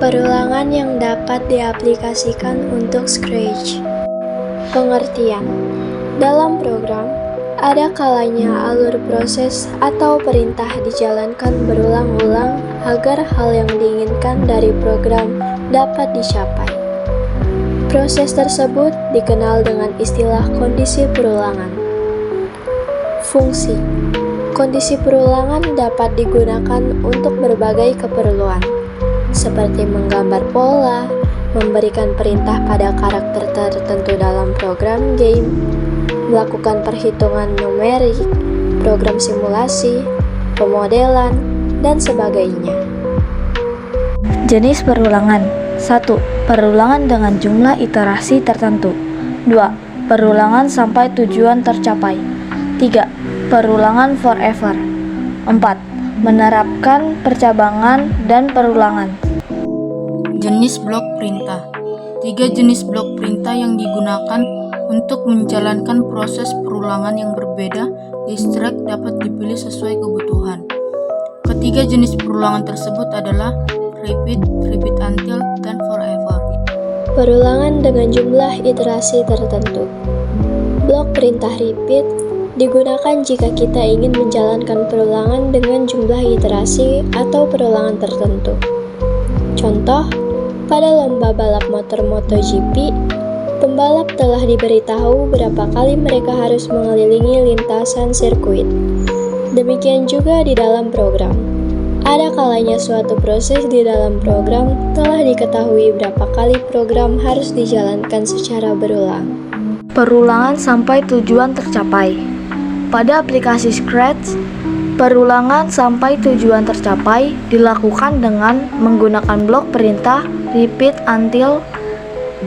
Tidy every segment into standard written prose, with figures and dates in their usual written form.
Perulangan yang dapat diaplikasikan untuk Scratch. Pengertian: dalam program, ada kalanya alur proses atau perintah dijalankan berulang-ulang agar hal yang diinginkan dari program dapat dicapai. Proses tersebut dikenal dengan istilah kondisi perulangan. Fungsi: kondisi perulangan dapat digunakan untuk berbagai keperluan, seperti menggambar pola, memberikan perintah pada karakter tertentu dalam program game, melakukan perhitungan numerik, program simulasi, pemodelan, dan sebagainya. Jenis perulangan: 1. Perulangan dengan jumlah iterasi tertentu. 2. Perulangan sampai tujuan tercapai. 3. Perulangan forever. 4. Menerapkan percabangan dan perulangan. Jenis blok perintah. 3 jenis blok perintah yang digunakan untuk menjalankan proses perulangan yang berbeda di Scratch dapat dipilih sesuai kebutuhan. Ketiga jenis perulangan tersebut adalah repeat, repeat until, dan forever. Perulangan dengan jumlah iterasi tertentu. Blok perintah repeat digunakan jika kita ingin menjalankan perulangan dengan jumlah iterasi atau perulangan tertentu. Contoh, pada lomba balap motor MotoGP, pembalap telah diberitahu berapa kali mereka harus mengelilingi lintasan sirkuit. Demikian juga di dalam program. Ada kalanya suatu proses di dalam program telah diketahui berapa kali program harus dijalankan secara berulang. Perulangan sampai tujuan tercapai. Pada aplikasi Scratch, perulangan sampai tujuan tercapai dilakukan dengan menggunakan blok perintah repeat until.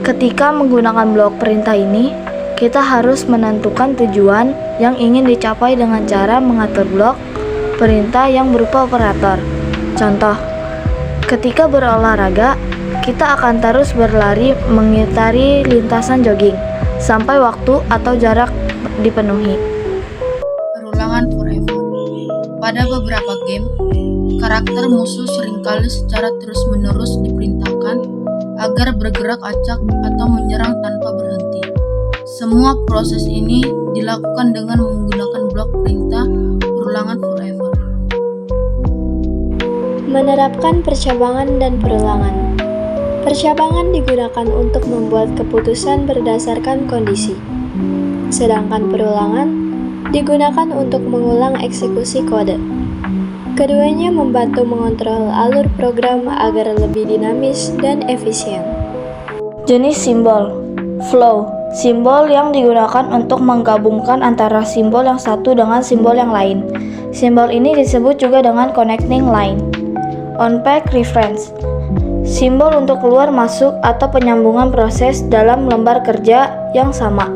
Ketika menggunakan blok perintah ini, kita harus menentukan tujuan yang ingin dicapai dengan cara mengatur blok perintah yang berupa operator. Contoh, ketika berolahraga, kita akan terus berlari mengitari lintasan jogging sampai waktu atau jarak dipenuhi. Perulangan forever. Pada beberapa game, karakter musuh seringkali secara terus-menerus diperintahkan agar bergerak acak atau menyerang tanpa berhenti. Semua proses ini dilakukan dengan menggunakan blok perintah perulangan forever. Menerapkan percabangan dan perulangan. Percabangan digunakan untuk membuat keputusan berdasarkan kondisi, sedangkan perulangan digunakan untuk mengulang eksekusi kode. Keduanya membantu mengontrol alur program agar lebih dinamis dan efisien. Jenis simbol. Flow. Simbol yang digunakan untuk menggabungkan antara simbol yang satu dengan simbol yang lain. Simbol ini disebut juga dengan connecting line. On-page reference. Simbol untuk keluar masuk atau penyambungan proses dalam lembar kerja yang sama.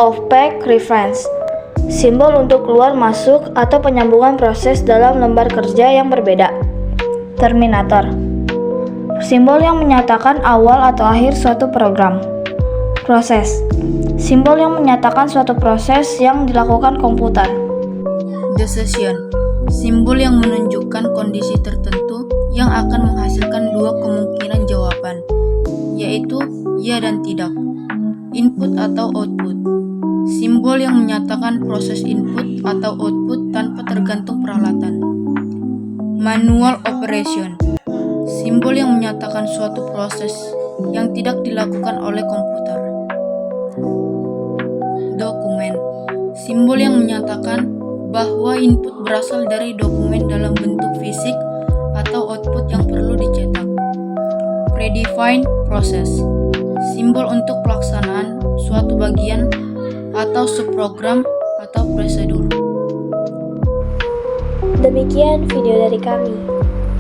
Off-page reference. Simbol untuk keluar masuk atau penyambungan proses dalam lembar kerja yang berbeda. Terminator. Simbol yang menyatakan awal atau akhir suatu program. Proses. Simbol yang menyatakan suatu proses yang dilakukan komputer. Decision. Simbol yang menunjukkan kondisi tertentu yang akan menghasilkan dua kemungkinan jawaban, yaitu ya dan tidak. Input atau output. Simbol yang menyatakan proses input atau output tanpa tergantung peralatan. Manual operation. Simbol yang menyatakan suatu proses yang tidak dilakukan oleh komputer. Dokumen. Simbol yang menyatakan bahwa input berasal dari dokumen dalam bentuk fisik atau output yang perlu dicetak. Predefined process. Simbol untuk pelaksanaan suatu bagian atau subprogram atau prosedur. Demikian video dari kami.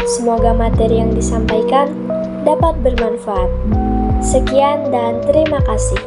Semoga materi yang disampaikan dapat bermanfaat. Sekian dan terima kasih.